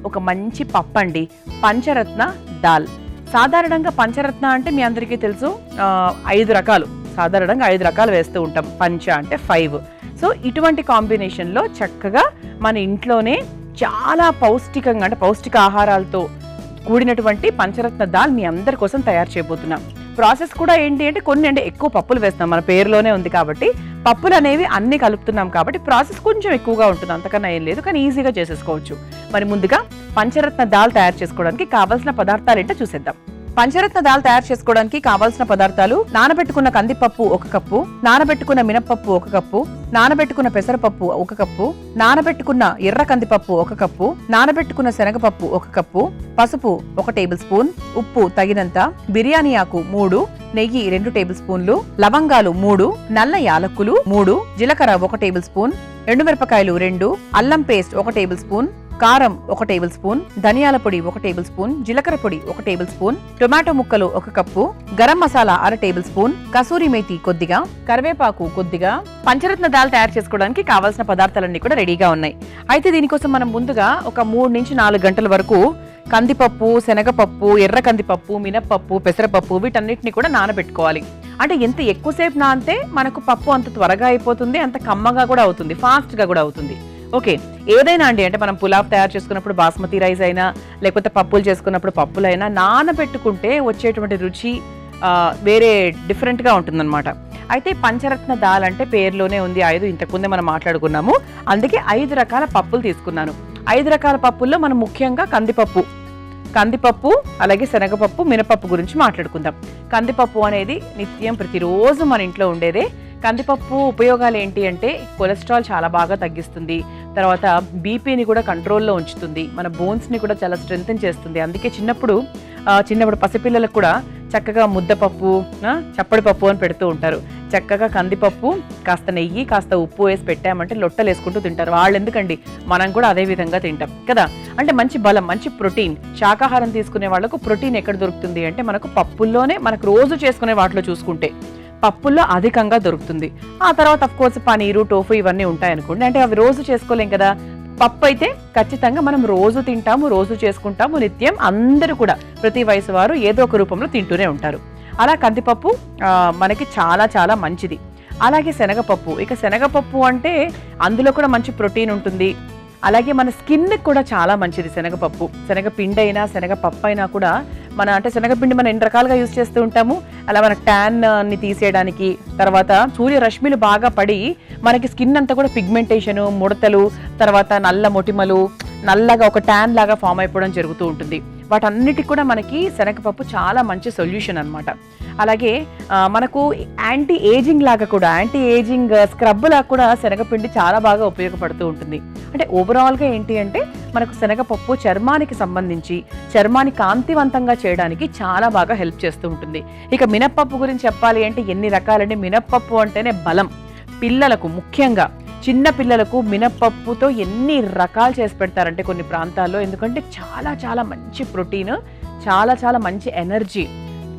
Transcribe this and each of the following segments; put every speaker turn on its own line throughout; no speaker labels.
ఒక మంచి పప్పు అండి, పంచరత్న దాల్. సాధారణంగా పంచరత్న అంటే మీ అందరికీ తెలుసు, 5 రకాలు, సాధారణంగా 5 రకాలు వేస్తూ ఉంటాం. పంచ అంటే 5. సో ఇటువంటి కాంబినేషన్లో చక్కగా మన ఇంట్లోనే చాలా పౌష్టికంగా, అంటే పౌష్టిక ఆహారాలతో కూడినటువంటి పంచరత్న దాల్ మీ అందరి కోసం తయారు చేయబోతున్నాం. ప్రాసెస్ కూడా ఏంటి అంటే కొన్ని అంటే ఎక్కువ పప్పులు వేస్తాం, మన పేరులోనే ఉంది కాబట్టి పప్పులు అనేవి అన్ని కలుపుతున్నాం కాబట్టి ప్రాసెస్ కొంచెం ఎక్కువగా ఉంటుంది, అంతకన్నా ఏం లేదు, కానీ ఈజీగా చేసేసుకోవచ్చు. మరి ముందుగా పంచరత్న దాల్ తయారు చేసుకోవడానికి కావాల్సిన పదార్థాలు ఏంటో చూసేద్దాం. పంచరత్న దాల్ తయారు చేసుకోవడానికి కావాల్సిన పదార్థాలు: నానబెట్టుకున్న కందిపప్పు 1 కప్పు, నానబెట్టుకున్న మినప్పప్పు 1 కప్పు, నానబెట్టుకున్న పెసరపప్పు 1 కప్పు, నానబెట్టుకున్న ఎర్ర కందిపప్పు 1 కప్పు, నానబెట్టుకున్న శనగపప్పు 1 కప్పు, పసుపు 1 టేబుల్ స్పూన్, ఉప్పు తగినంత, బిర్యానీ ఆకు 3, నెయ్యి 2 టేబుల్ స్పూన్లు, లవంగాలు 3, నల్ల యాలక్కులు 3, జీలకర్ర 1 టేబుల్ స్పూన్, ఎండుమిరపకాయలు 2, అల్లం పేస్ట్ 1 టేబుల్ స్పూన్, కారం 1 టేబుల్ స్పూన్, ధనియాల పొడి 1 టేబుల్ స్పూన్, జీలకర్ర పొడి 1 టేబుల్ స్పూన్, టొమాటో ముక్కలు 1 cup, garam masala 1/2 table spoon, kasuri methi కొద్దిగా, కరివేపాకు కొద్దిగా. పంచరత్న దాల్ తయారు చేసుకోవడానికి కావాల్సిన పదార్థాలన్నీ కూడా రెడీగా ఉన్నాయి. అయితే దీనికోసం మనం ముందుగా ఒక 3 నుంచి 4 గంటల వరకు కందిపప్పు, శనగపప్పు, ఎర్ర కందిపప్పు, మినప్పప్పు, పెసరపప్పు వీటన్నిటిని కూడా నానబెట్టుకోవాలి. అంటే ఎంత ఎక్కువసేపు నానితే మనకు పప్పు అంత త్వరగా అయిపోతుంది, అంత కమ్మగా కూడా అవుతుంది, ఫాస్ట్గా కూడా అవుతుంది. ఓకే, ఏదైనా అండి, అంటే మనం పులావ్ తయారు చేసుకున్నప్పుడు బాస్మతి రైస్ అయినా లేకపోతే పప్పులు చేసుకున్నప్పుడు పప్పులైనా నానబెట్టుకుంటే వచ్చేటువంటి రుచి వేరే డిఫరెంట్గా ఉంటుందన్నమాట. అయితే పంచరత్న దాల్ అంటే పేరులోనే ఉంది 5, ఇంతకుముందే మనం మాట్లాడుకున్నాము, అందుకే 5 రకాల పప్పులు తీసుకున్నాను. 5 రకాల పప్పుల్లో మనం ముఖ్యంగా కందిపప్పు అలాగే శనగపప్పు, మినపప్పు గురించి మాట్లాడుకుందాం. కందిపప్పు అనేది నిత్యం ప్రతిరోజు మన ఇంట్లో ఉండేదే. కందిపప్పు ఉపయోగాలు ఏంటి అంటే కొలెస్ట్రాల్ చాలా బాగా తగ్గిస్తుంది, తర్వాత బీపీని కూడా కంట్రోల్లో ఉంచుతుంది, మన బోన్స్ని కూడా చాలా స్ట్రెంగ్తెన్ చేస్తుంది. అందుకే చిన్నప్పుడు పసిపిల్లలకు కూడా చక్కగా ముద్దపప్పు, చప్పడి పప్పు అని పెడుతూ ఉంటారు. చక్కగా కందిపప్పు కాస్త నెయ్యి కాస్త ఉప్పు వేసి పెట్టామంటే లొట్టలు వేసుకుంటూ తింటారు. వాళ్ళు ఎందుకండి, మనం కూడా అదే విధంగా తింటాం కదా. అంటే మంచి బలం, మంచి ప్రోటీన్. శాకాహారం తీసుకునే వాళ్ళకు ప్రోటీన్ ఎక్కడ దొరుకుతుంది అంటే మనకు పప్పుల్లోనే, మనకు రోజు చేసుకునే వాటిలో చూసుకుంటే పప్పుల్లో అధికంగా దొరుకుతుంది. ఆ తర్వాత అఫ్ కోర్స్ పనీరు, టోఫు ఇవన్నీ ఉంటాయనుకోండి, అంటే అవి రోజు చేసుకోలేం కదా. పప్పు అయితే ఖచ్చితంగా మనం రోజు తింటాము, రోజు చేసుకుంటాము, నిత్యం అందరూ కూడా ప్రతి వయసు వారు ఏదో ఒక రూపంలో తింటూనే ఉంటారు. అలా కందిపప్పు మనకి చాలా చాలా మంచిది. అలాగే శనగపప్పు, ఇక శనగపప్పు అంటే అందులో కూడా మంచి ప్రోటీన్ ఉంటుంది. అలాగే మన స్కిన్కి కూడా చాలా మంచిది శనగపప్పు. శనగపిండి అయినా శనగపప్పు అయినా కూడా అంటే శనగపిండి మనం ఎన్ని రకాలుగా యూజ్ చేస్తూ ఉంటాము. అలా మన ట్యాన్ని తీసేయడానికి, తర్వాత సూర్యరశ్మిలు బాగా పడి మనకి స్కిన్ అంతా కూడా పిగ్మెంటేషను, ముడతలు, తర్వాత నల్ల మొటిమలు, నల్లగా ఒక ట్యాన్ లాగా ఫామ్ అయిపోవడం జరుగుతూ ఉంటుంది. వాటన్నిటికి కూడా మనకి శనగపప్పు చాలా మంచి సొల్యూషన్ అనమాట. అలాగే మనకు యాంటీ ఏజింగ్ లాగా కూడా, యాంటీ ఏజింగ్ స్క్రబ్ లాగా కూడా శనగపిండి చాలా బాగా ఉపయోగపడుతూ ఉంటుంది. అంటే ఓవరాల్గా ఏంటి అంటే మనకు శనగపప్పు చర్మానికి సంబంధించి చర్మాన్ని కాంతివంతంగా చేయడానికి చాలా బాగా హెల్ప్ చేస్తూ ఉంటుంది. ఇక మినప్పప్పు గురించి చెప్పాలి అంటే ఎన్ని రకాలండి. మినప్పప్పు అంటేనే బలం. పిల్లలకు, ముఖ్యంగా చిన్న పిల్లలకు మినప్పప్పుతో ఎన్ని రకాలు చేసి పెడతారంటే కొన్ని ప్రాంతాల్లో, ఎందుకంటే చాలా చాలా మంచి ప్రోటీన్, చాలా చాలా మంచి ఎనర్జీ,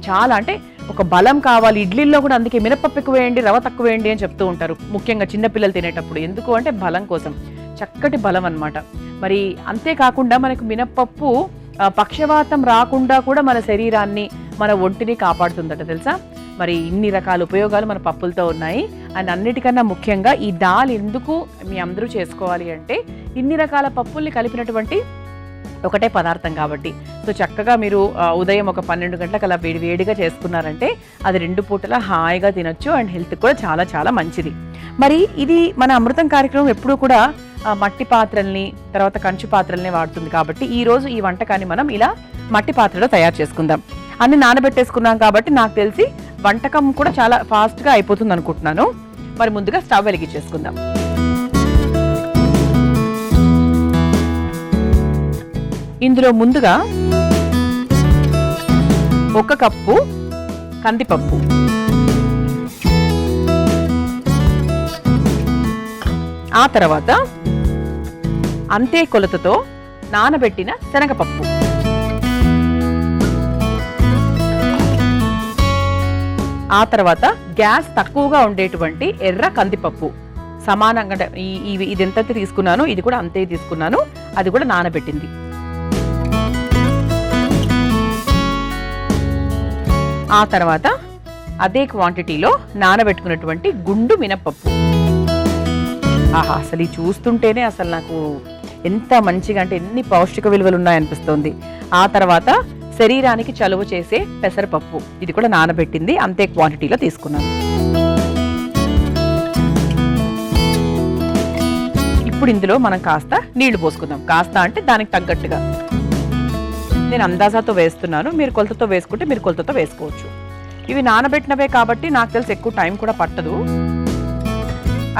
చాలా అంటే ఒక బలం కావాలి. ఇడ్లీల్లో కూడా అందుకే మినప్పప్పు ఎక్కువ వేయండి, రవ తక్కువ వేయండి అని చెప్తూ ఉంటారు, ముఖ్యంగా చిన్నపిల్లలు తినేటప్పుడు. ఎందుకు అంటే బలం కోసం, చక్కటి బలం అన్నమాట. మరి అంతేకాకుండా మనకు మినప్పప్పు పక్షవాతం రాకుండా కూడా మన శరీరాన్ని, మన ఒంటిని కాపాడుతుందట తెలుసా. మరి ఇన్ని రకాల ఉపయోగాలు మన పప్పులతో ఉన్నాయి. అండ్ అన్నిటికన్నా ముఖ్యంగా ఈ దాల్ ఎందుకు మీ అందరూ చేసుకోవాలి అంటే ఇన్ని రకాల పప్పుల్ని కలిపినటువంటి ఒకటే పదార్థం కాబట్టి. సో చక్కగా మీరు ఉదయం ఒక 12 గంటలకు అలా వేడిగా చేసుకున్నారంటే అది 2 పూటలా హాయిగా తినొచ్చు. అండ్ హెల్త్ కూడా చాలా చాలా మంచిది. మరి ఇది మన అమృతం కార్యక్రమం ఎప్పుడూ కూడా మట్టి పాత్రల్ని, తర్వాత కంచు పాత్రల్ని వాడుతుంది కాబట్టి ఈరోజు ఈ వంటకాన్ని మనం ఇలా మట్టి పాత్రలో తయారు చేసుకుందాం. అన్ని నానబెట్టేసుకున్నాం కాబట్టి నాకు తెలిసి వంటకం కూడా చాలా ఫాస్ట్గా అయిపోతుంది అనుకుంటున్నాను. మరి ముందుగా స్టవ్ వెలిగించేసుకుందాం. ఇందులో ముందుగా 1 కప్పు కందిపప్పు, ఆ తర్వాత అంతే కొలతతో నానబెట్టిన శనగపప్పు, ఆ తర్వాత గ్యాస్ తక్కువగా ఉండేటువంటి ఎర్ర కందిపప్పు సమానంగా ఇది ఎంత తీసుకున్నాను, ఇది కూడా అంతే తీసుకున్నాను, అది కూడా నానబెట్టింది. ఆ తర్వాత అదే క్వాంటిటీలో నానబెట్టుకున్నటువంటి గుండు మినపప్పు. ఆహా, అసలు ఈ చూస్తుంటేనే అసలు నాకు ఎంత మంచిగా, అంటే ఎన్ని పౌష్టిక విలువలు ఉన్నాయనిపిస్తుంది. ఆ తర్వాత శరీరానికి చలువ చేసే పెసరపప్పు, ఇది కూడా నానబెట్టింది, అంతే క్వాంటిటీలో తీసుకున్నాను. ఇప్పుడు ఇందులో మనం కాస్త నీళ్లు పోసుకుందాం. కాస్త అంటే దానికి తగ్గట్టుగా. నేను అందాజాతో వేస్తున్నాను, మీరు కొలతతో వేసుకుంటే మీరు కొలతతో వేసుకోవచ్చు. ఇవి నానబెట్టినవే కాబట్టి నాకు తెలిసి ఎక్కువ టైం కూడా పట్టదు.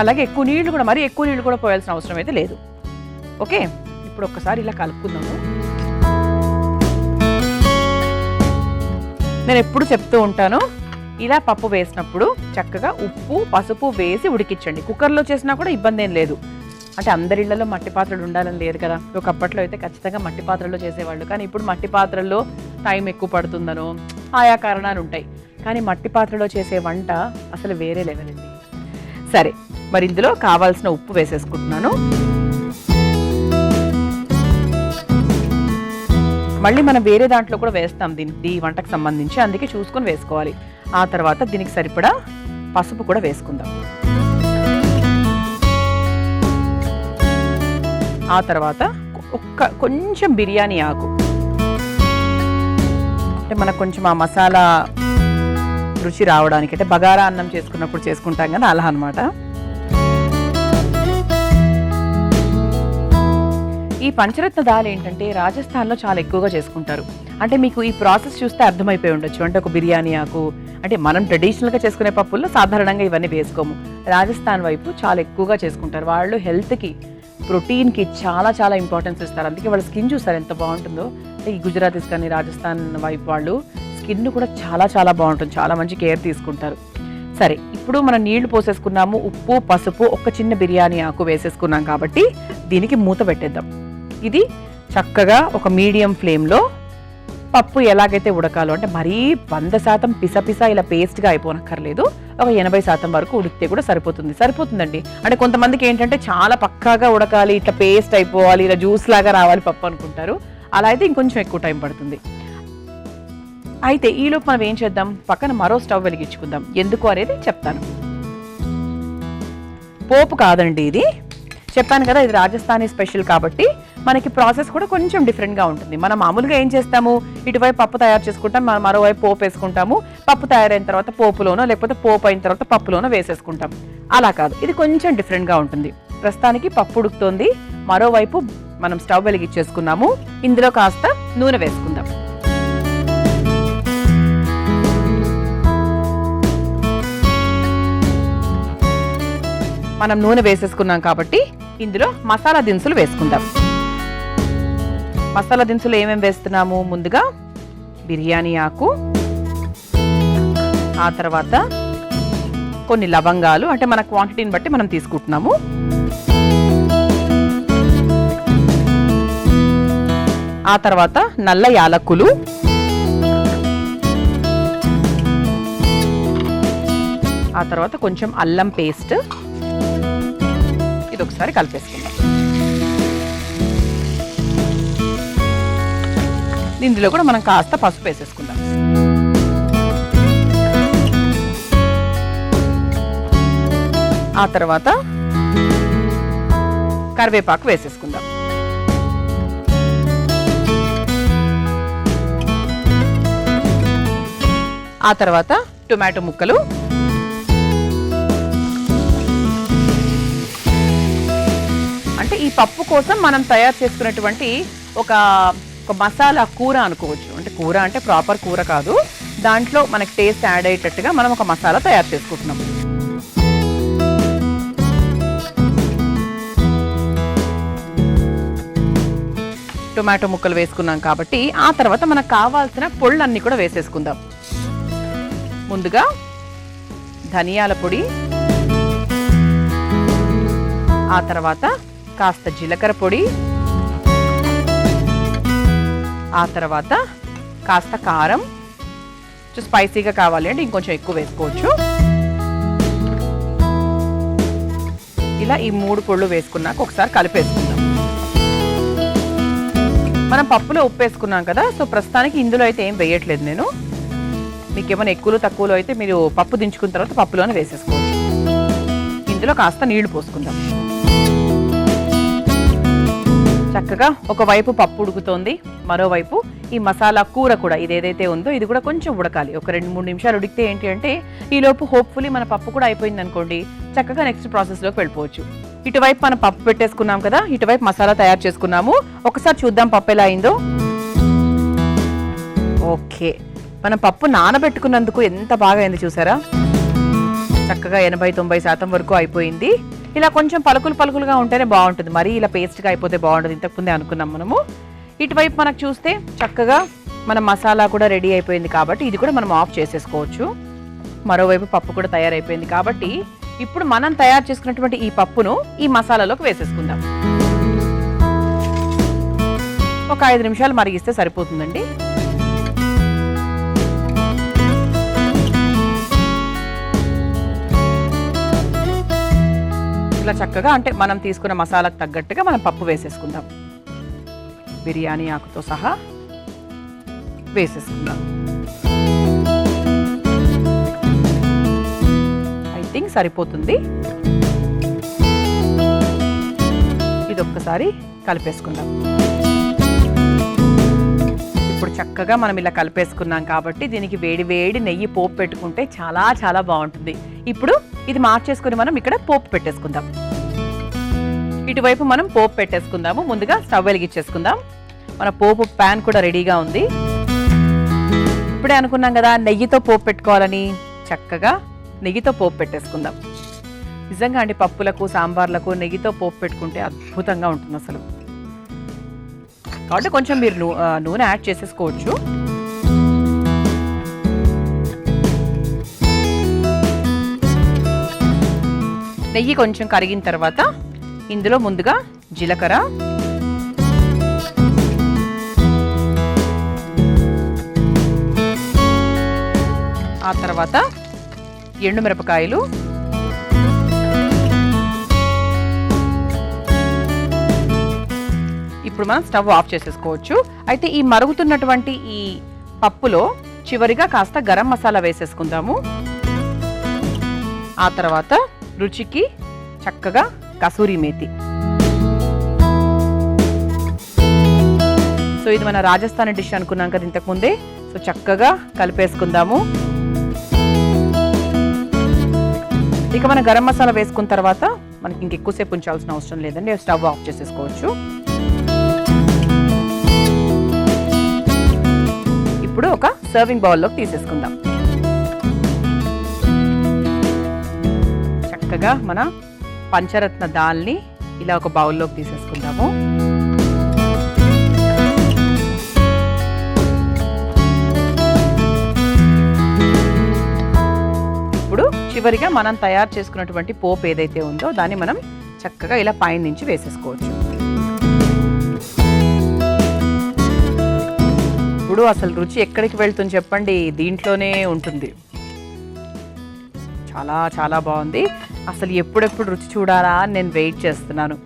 అలాగే ఎక్కువ నీళ్లు కూడా, మరీ ఎక్కువ నీళ్లు కూడా పోయాల్సిన అవసరం అయితే లేదు. ఓకే, ఇప్పుడు ఒక్కసారి ఇలా కలుపుకుందాము. నేను ఎప్పుడు చెప్తూ ఉంటాను, ఇలా పప్పు వేసినప్పుడు చక్కగా ఉప్పు పసుపు వేసి ఉడికించండి. కుక్కర్లో చేసినా కూడా ఇబ్బంది ఏం లేదు. అంటే అందరిళ్లలో మట్టి పాత్రలు ఉండాలని లేదు కదా. ఒకప్పట్లో అయితే ఖచ్చితంగా మట్టి పాత్రల్లో చేసేవాళ్ళు, కానీ ఇప్పుడు మట్టి పాత్రల్లో టైం ఎక్కువ పడుతుందనో ఆయా కారణాలు ఉంటాయి. కానీ మట్టి పాత్రలో చేసే వంట అసలు వేరే లెవెల్ అండి. సరే, మరి ఇందులో కావాల్సిన ఉప్పు వేసేసుకుంటున్నాను. మళ్ళీ మనం వేరే దాంట్లో కూడా వేస్తాం ఈ వంటకు సంబంధించి, అందుకే చూసుకొని వేసుకోవాలి. ఆ తర్వాత దీనికి సరిపడా పసుపు కూడా వేసుకుందాం. ఆ తర్వాత కొంచెం బిర్యానీ ఆకు, అంటే మనకు కొంచెం ఆ మసాలా రుచి రావడానికి, అంటే బగారా అన్నం చేసుకున్నప్పుడు చేసుకుంటాం కదా, అలా అన్నమాట. ఈ పంచరత్న దాల్ ఏంటంటే రాజస్థాన్లో చాలా ఎక్కువగా చేసుకుంటారు. అంటే మీకు ఈ ప్రాసెస్ చూస్తే అర్థమైపోయి ఉండొచ్చు. అంటే ఒక బిర్యానీ ఆకు, అంటే మనం ట్రెడిషనల్గా చేసుకునే పప్పుల్లో సాధారణంగా ఇవన్నీ వేసుకోము. రాజస్థాన్ వైపు చాలా ఎక్కువగా చేసుకుంటారు. వాళ్ళు హెల్త్కి, ప్రోటీన్కి చాలా చాలా ఇంపార్టెన్స్ ఇస్తారు. అందుకే వాళ్ళ స్కిన్ చూస్తారు ఎంత బాగుంటుందో. అంటే ఈ గుజరాతీస్ కానీ రాజస్థాన్ వైపు వాళ్ళు స్కిన్ కూడా చాలా చాలా బాగుంటుంది, చాలా మంచి కేర్ తీసుకుంటారు. సరే, ఇప్పుడు మనం నీళ్లు పోసేసుకున్నాము, ఉప్పు పసుపు ఒక చిన్న బిర్యానీ ఆకు వేసేసుకున్నాం కాబట్టి దీనికి మూత పెట్టేద్దాం. ఇది చక్కగా ఒక మీడియం ఫ్లేమ్లో పప్పు ఎలాగైతే ఉడకాలో, అంటే మరీ 100% పిసపిస ఇలా పేస్ట్గా అయిపోనక్కర్లేదు, ఒక 80% వరకు ఉడికితే కూడా సరిపోతుందండి. అంటే కొంతమందికి ఏంటంటే చాలా పక్కాగా ఉడకాలి, ఇట్లా పేస్ట్ అయిపోవాలి, ఇలా జ్యూస్ లాగా రావాలి పప్పు అనుకుంటారు. అలా అయితే ఇంకొంచెం ఎక్కువ టైం పడుతుంది. అయితే ఈలోపు మనం ఏం చేద్దాం, పక్కన మరో స్టవ్ వెలిగించుకుందాం. ఎందుకు అనేది చెప్తాను. పోపు కాదండి ఇది, చెప్పాను కదా ఇది రాజస్థానీ స్పెషల్ కాబట్టి మనకి ప్రాసెస్ కూడా కొంచెం డిఫరెంట్గా ఉంటుంది. మనం మామూలుగా ఏం చేస్తాము, ఇటువైపు పప్పు తయారు చేసుకుంటాం, మనం మరోవైపు పోపు వేసుకుంటాము. పప్పు తయారైన తర్వాత పోపులోనో లేకపోతే పోపు అయిన తర్వాత పప్పులోనో వేసేసుకుంటాం. అలా కాదు, ఇది కొంచెం డిఫరెంట్గా ఉంటుంది. ప్రస్తుతానికి పప్పు ఉడుకుతోంది, మరోవైపు మనం స్టవ్ వెలిగించేసుకున్నాము. ఇందులో కాస్త నూనె వేసుకుందాం. మనం నూనె వేసేసుకున్నాం కాబట్టి ఇందులో మసాలా దినుసులు వేసుకుందాం. మసాలా దినుసులు ఏమేమి వేస్తున్నాము, ముందుగా బిర్యానీ ఆకు, ఆ తర్వాత కొన్ని లవంగాలు, అంటే మన క్వాంటిటీని బట్టి మనం తీసుకుంటున్నాము. ఆ తర్వాత నల్ల యాలకులు, ఆ తర్వాత కొంచెం అల్లం పేస్ట్, ఇది ఒకసారి కలిపేసుకుందాం. ఇందులో కూడా మనం కాస్త పసుపు వేసేసుకుందాం. ఆ తర్వాత కరివేపాకు వేసేసుకుందాం. ఆ తర్వాత టొమాటో ముక్కలు, అంటే ఈ పప్పు కోసం మనం తయారు చేసుకున్నటువంటి ఒక మసాలా కూర అనుకోవచ్చు. అంటే కూర అంటే ప్రాపర్ కూర కాదు, దాంట్లో మనకి టేస్ట్ యాడ్ అయ్యేటట్టుగా మనం ఒక మసాలా తయారు చేసుకుంటున్నాం. టొమాటో ముక్కలు వేసుకున్నాం కాబట్టి ఆ తర్వాత మనకు కావాల్సిన పొళ్ళన్నీ కూడా వేసేసుకుందాం. ముందుగా ధనియాల పొడి, ఆ తర్వాత కాస్త జీలకర్ర పొడి, ఆ తర్వాత కాస్త కారం, స్పైసీగా కావాలి అంటే ఇంకొంచెం ఎక్కువ వేసుకోవచ్చు. ఇలా ఈ 3 పొళ్ళు వేసుకున్నాక ఒకసారి కలిపేసుకుందాం. మనం పప్పులో ఉప్పు వేసుకున్నాం కదా, సో ప్రస్తుతానికి ఇందులో అయితే ఏం వేయట్లేదు నేను. మీకు ఏమైనా ఎక్కువలో తక్కువలో అయితే మీరు పప్పు దించుకున్న తర్వాత పప్పులోనే వేసేసుకోవచ్చు. ఇందులో కాస్త నీళ్లు పోసుకుందాం. చక్కగా ఒకవైపు పప్పు ఉడుకుతోంది, మరోవైపు ఈ మసాలా కూర కూడా ఇదేదైతే ఉందో ఇది కూడా కొంచెం ఉడకాలి. ఒక 2-3 నిమిషాలు ఉడికితే ఏంటి అంటే ఈలోపు హోప్ఫుల్లీ మన పప్పు కూడా అయిపోయింది అనుకోండి, చక్కగా నెక్స్ట్ ప్రాసెస్లోకి వెళ్ళిపోవచ్చు. ఇటువైపు మనం పప్పు పెట్టేసుకున్నాం కదా, ఇటువైపు మసాలా తయారు చేసుకున్నాము. ఒకసారి చూద్దాం పప్పు ఎలా అయిందో. ఓకే, మనం పప్పు నానబెట్టుకున్నందుకు ఎంత బాగా అయింది చూసారా. చక్కగా 80-90% వరకు అయిపోయింది. ఇలా కొంచెం పలుకులుగా ఉంటేనే బాగుంటుంది, మరీ ఇలా పేస్ట్గా అయిపోతే బాగుంటుంది. ఇంతకుముందే అనుకున్నాం మనము. ఇటువైపు మనకు చూస్తే చక్కగా మన మసాలా కూడా రెడీ అయిపోయింది కాబట్టి ఇది కూడా మనం ఆఫ్ చేసేసుకోవచ్చు. మరోవైపు పప్పు కూడా తయారైపోయింది కాబట్టి ఇప్పుడు మనం తయారు చేసుకున్నటువంటి ఈ పప్పును ఈ మసాలాలోకి వేసేసుకుందాం. ఒక 5 నిమిషాలు మరిగిస్తే సరిపోతుందండి. ఇలా చక్కగా అంటే మనం తీసుకున్న మసాలాకు తగ్గట్టుగా మనం పప్పు వేసేసుకుందాం. బిర్యానీ ఆకుతో సహా వేసేసుకుందాం. ఐ థింక్ సరిపోతుంది. ఇది ఒక్కసారి కలిపేసుకుందాం. ఇప్పుడు చక్కగా మనం ఇలా కలిపేసుకున్నాం కాబట్టి దీనికి వేడి వేడి నెయ్యి పోపు పెట్టుకుంటే చాలా చాలా బాగుంటుంది. ఇప్పుడు ఇది మార్చేసుకుని మనం ఇక్కడ పోపు పెట్టేసుకుందాం. ఇటువైపు మనం పోపు పెట్టేసుకుందాము. ముందుగా స్టవ్ వెలిగించేసుకుందాం. మన పోపు ప్యాన్ కూడా రెడీగా ఉంది. ఇప్పుడే అనుకున్నాం కదా నెయ్యితో పోపు పెట్టుకోవాలని, చక్కగా నెయ్యితో పోపు పెట్టేసుకుందాం. నిజంగా అండి పప్పులకు సాంబార్లకు నెయ్యితో పోపు పెట్టుకుంటే అద్భుతంగా ఉంటుంది అసలు. కాబట్టి కొంచెం మీరు నూనె యాడ్ చేసేసుకోవచ్చు. నెయ్యి కొంచెం కరిగిన తర్వాత ఇందులో ముందుగా జీలకర్ర, ఆ తర్వాత ఎండుమిరపకాయలు, ఇప్పుడు మనం స్టవ్ ఆఫ్ చేసేసుకోవచ్చు. అయితే ఈ మరుగుతున్నటువంటి ఈ పప్పులో చివరిగా కాస్త గరం మసాలా వేసేసుకుందాము. ఆ తర్వాత రుచికి చక్కగా కసూరి మేతి. సో ఇది మన రాజస్థానీ డిష్ అనుకున్నాం కదా ఇంతకుముందే. సో చక్కగా కలిపేసుకుందాము. ఇక మన గరం మసాలా వేసుకున్న తర్వాత మనకి ఇంకెక్కువసేపు ఉంచాల్సిన అవసరం లేదండి, స్టవ్ ఆఫ్ చేసేసుకోవచ్చు. ఇప్పుడు ఒక సర్వింగ్ బౌల్లోకి తీసేసుకుందాం. చక్కగా మన పంచరత్న దాల్ని ఇలా ఒక బౌల్లోకి తీసేసుకుందాము. ఇప్పుడు చివరిగా మనం తయారు చేసుకున్నటువంటి పోపు ఏదైతే ఉందో దాన్ని మనం చక్కగా ఇలా పైన నుంచి వేసేసుకోవచ్చు. ఇప్పుడు అసలు రుచి ఎక్కడికి వెళ్తుంది చెప్పండి, దీంట్లోనే ఉంటుంది. చాలా చాలా బాగుంది. అసలు ఎప్పుడెప్పుడు రుచి చూడాలా అని నేను వెయిట్ చేస్తున్నాను.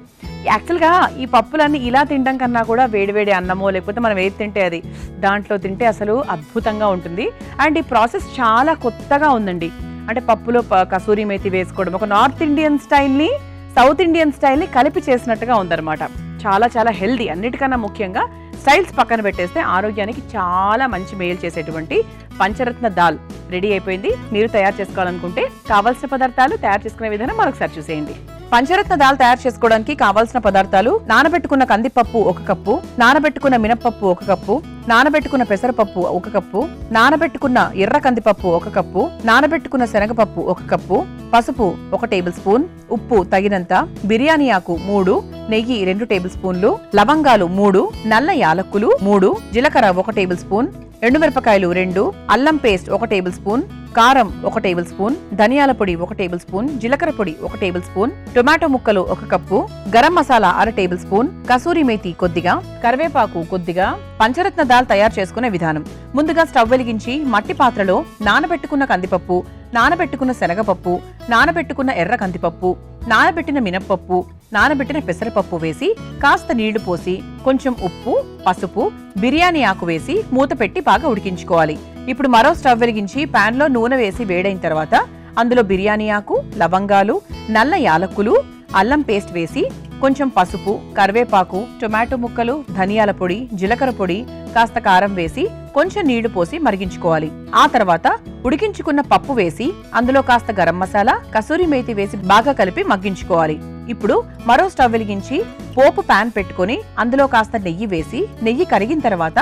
యాక్చువల్గా ఈ పప్పులన్నీ ఇలా తినడం కన్నా కూడా వేడివేడి అన్నమో లేకపోతే మనం ఏది తింటే అది దాంట్లో తింటే అసలు అద్భుతంగా ఉంటుంది. అండ్ ఈ ప్రాసెస్ చాలా కొత్తగా ఉందండి. అంటే పప్పులో కసూరి మేతి వేసుకోవడం ఒక నార్త్ ఇండియన్ స్టైల్ని సౌత్ ఇండియన్ స్టైల్ని కలిపి చేసినట్టుగా ఉందన్నమాట. చాలా చాలా హెల్దీ. అన్నిటికన్నా ముఖ్యంగా స్టైల్స్ పక్కన పెట్టేస్తే ఆరోగ్యానికి చాలా మంచి మేలు చేసేటువంటి పంచరత్న దాల్ రెడీ అయిపోయింది. మీరు తయారు చేసుకోవాలనుకుంటే కావాల్సిన పదార్థాలు, తయారు చేసుకునే విధానం మరొకసారి చూసేయండి. పంచరత్న దాల్ తయారు చేసుకోవడానికి కావాల్సిన పదార్థాలు: నానబెట్టుకున్న కందిపప్పు 1 కప్పు, నానబెట్టుకున్న మినప్పప్పు 1 కప్పు, నానబెట్టుకున్న పెసరపప్పు 1 కప్పు, నానబెట్టుకున్న ఎర్ర కందిపప్పు 1 కప్పు, నానబెట్టుకున్న శనగపప్పు 1 కప్పు, పసుపు 1 టేబుల్ స్పూన్, ఉప్పు తగినంత, బిర్యానీ ఆకు 3, నెయ్యి 2 టేబుల్ స్పూన్లు, లవంగాలు 3, నల్ల యాలక్కులు 3, జీలకర్ర 1 టేబుల్ స్పూన్, ఎండుమిరపకాయలు 2, అల్లం పేస్ట్ 1 టేబుల్ స్పూన్, కారం 1 టేబుల్ స్పూన్, ధనియాల పొడి 1 టేబుల్ స్పూన్, జీలకర్ర పొడి 1 టేబుల్ స్పూన్, టొమాటో ముక్కలు 1 cup, garam masala 1/2 table spoon, kasuri methi కొద్దిగా, కరివేపాకు కొద్దిగా. పంచరత్న దాల్ తయారు చేసుకునే విధానం: ముందుగా స్టవ్ వెలిగించి మట్టి పాత్రలో నానబెట్టుకున్న కందిపప్పు, నానబెట్టుకున్న శనగపప్పు, నానబెట్టుకున్న ఎర్ర కందిపప్పు, నానబెట్టిన మినప్పప్పు, నానబెట్టిన పెసరపప్పు వేసి కాస్త నీళ్లు పోసి కొంచెం ఉప్పు, పసుపు, బిర్యానీ ఆకు వేసి మూత పెట్టి బాగా ఉడికించుకోవాలి. ఇప్పుడు మరో స్టవ్ వెలిగించి పాన్ లో నూనె వేసి వేడైన తర్వాత అందులో బిర్యానీ ఆకు, లవంగాలు, నల్ల యాలక్కులు, అల్లం పేస్ట్ వేసి కొంచెం పసుపు, కరివేపాకు, టొమాటో ముక్కలు, ధనియాల పొడి, జీలకర్ర పొడి, కాస్త కారం వేసి కొంచెం నీళ్లు పోసి మరిగించుకోవాలి. ఆ తర్వాత ఉడికించుకున్న పప్పు వేసి అందులో కాస్త గరం మసాలా, కసూరి మేతి వేసి బాగా కలిపి మగ్గించుకోవాలి. ఇప్పుడు మరో స్టవ్ వెలిగించి పోపు పాన్ పెట్టుకుని అందులో కాస్త నెయ్యి వేసి నెయ్యి కరిగిన తర్వాత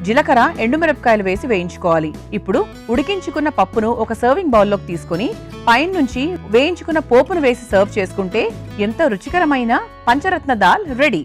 జీలకర్ర, ఎండుమిరపకాయలు వేసి వేయించుకోవాలి. ఇప్పుడు ఉడికించుకున్న పప్పును ఒక సర్వింగ్ బౌల్లోకి తీసుకుని పైన నుంచి వేయించుకున్న పోపును వేసి సర్వ్ చేసుకుంటే ఎంతో రుచికరమైన పంచరత్న దాల్ రెడీ.